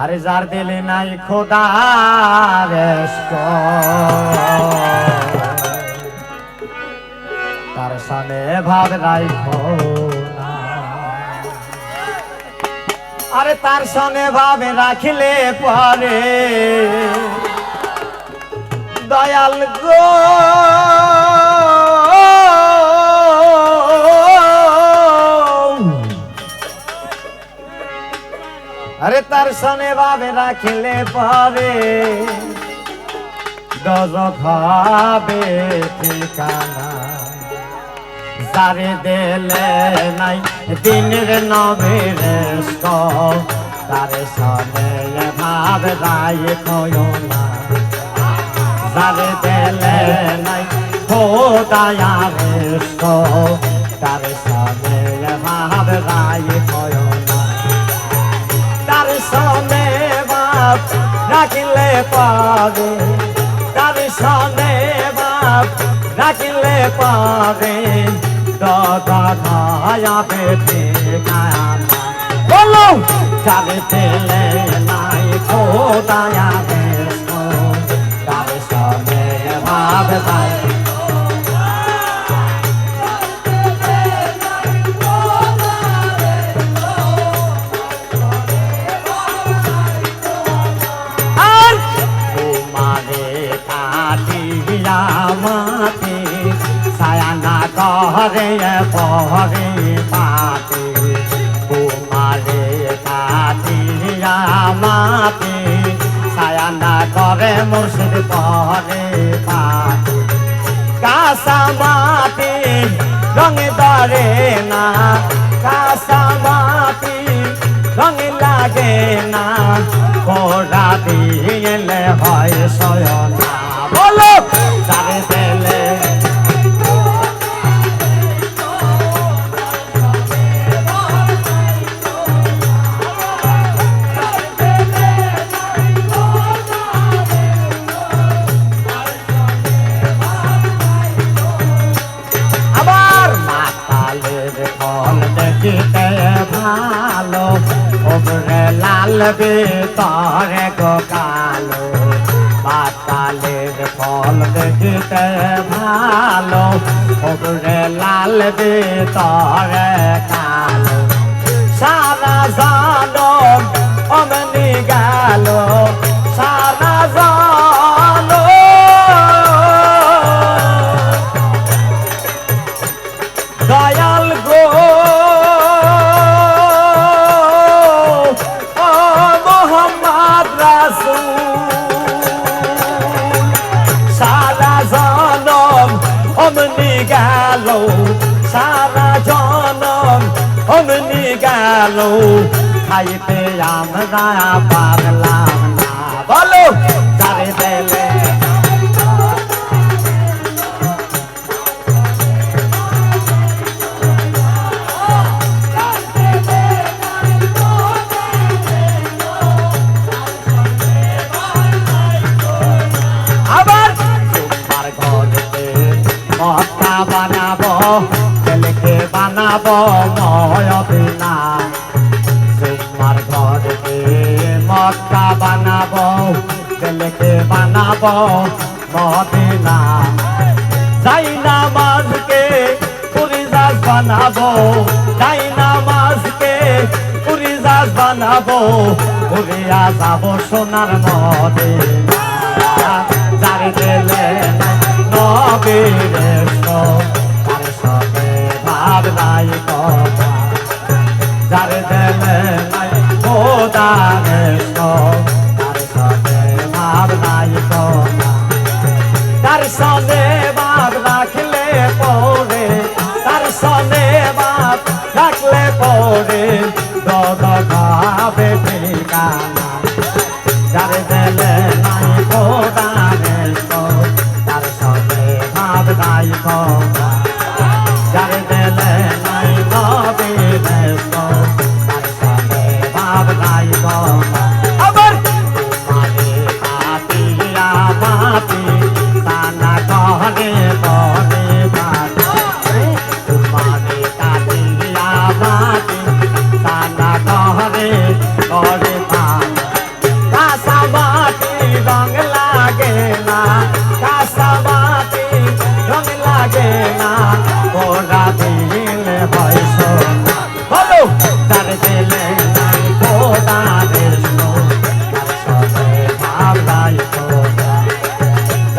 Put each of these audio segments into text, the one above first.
আরে যার দিলে নাই খোদার ইশক তার সামনে ভাব রাখো না। আরে তার সঙ্গে ভাবে রাখিলে পরে দয়াল গো আরে তার সঙ্গে ভাবে রাখিলে পরে দোজখ হবে ঠিকানা। যারে দিলে নাই দিনের নবীর ইশক তার সঙ্গে ভাব রাখো না। যারে দিলে নাই খোদার ইশক তার সঙ্গে ভাব রাখো না। তার সঙ্গে ভাব রাখিলে পারে তার সঙ্গে ভাব রাখিলে পারে দয়াবে ঠিকানা। বলো যারে দিলে নাই খোদার ইশক তার সঙ্গে ভাব রাখো। মাতে সায়ানা করে পরে পাতে কুমারে কাটিয়া মাতে সায়ানা করে মুর্শিদ পরে পাতে কাসা মাতে রঙ ধরে না কাসা মাতে রঙ লাগে না কোরা দিলে হয় সয়না। বলো যারে দিলে আবার মাতালের ফল দেখিতে ভালো ওপরে লাল ভিতরে গো কালো। মাতালের ফল দেখিতে ভালো ওপরে লাল ভিতরে কালো। সারা জানম অমনি গেল সারা জানম দয়াল গো ও মোহাম্মদ রাসূল সারা জনম অমনি গেল সারা জনম অমনি গেল খাইতে আমরা পারলাম না। বলো যারে দিলে মক্কা বানাবো ছেলেকে বানাবো ময়বিনা। তোমার ঘরকে মক্কা বানাবো ছেলেকে বানাবো মদিনা। যাই নামাজকে পুরিজাজ বানাবো যাই নামাজকে পুরিজাজ বানাবো ঘুরিয়া যাবো সোনার মদিনা। যারে দিলে নবীর ইশক তার সঙ্গে ভাব রাখো না। যারে দিলে নাই খোদার ইশক তার সঙ্গে ভাব রাখো না। তার সঙ্গে ভাব রাখলে পরে তার সঙ্গে ভাব রাখলে পরে দয়াবে ঠিকানা। যারে দিলে নাই খোদার ইশক তার সঙ্গে ভাব রাখো না। যারে দিলে নাই নবীর ইশক তার সঙ্গে ভাব রাখো না। আবার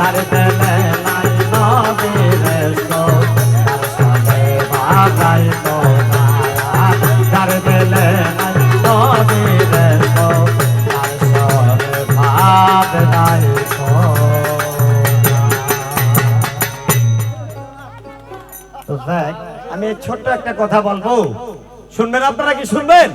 তার দিলে নাই নবীর শোক তার সাথে ভাবাই তো না তার দিলে নাই নবীর শোক তার সাথে ভাব নাই তো দেখ আমি ছোট্ট একটা কথা বলবো শুনবেন আপনারা কি শুনবেন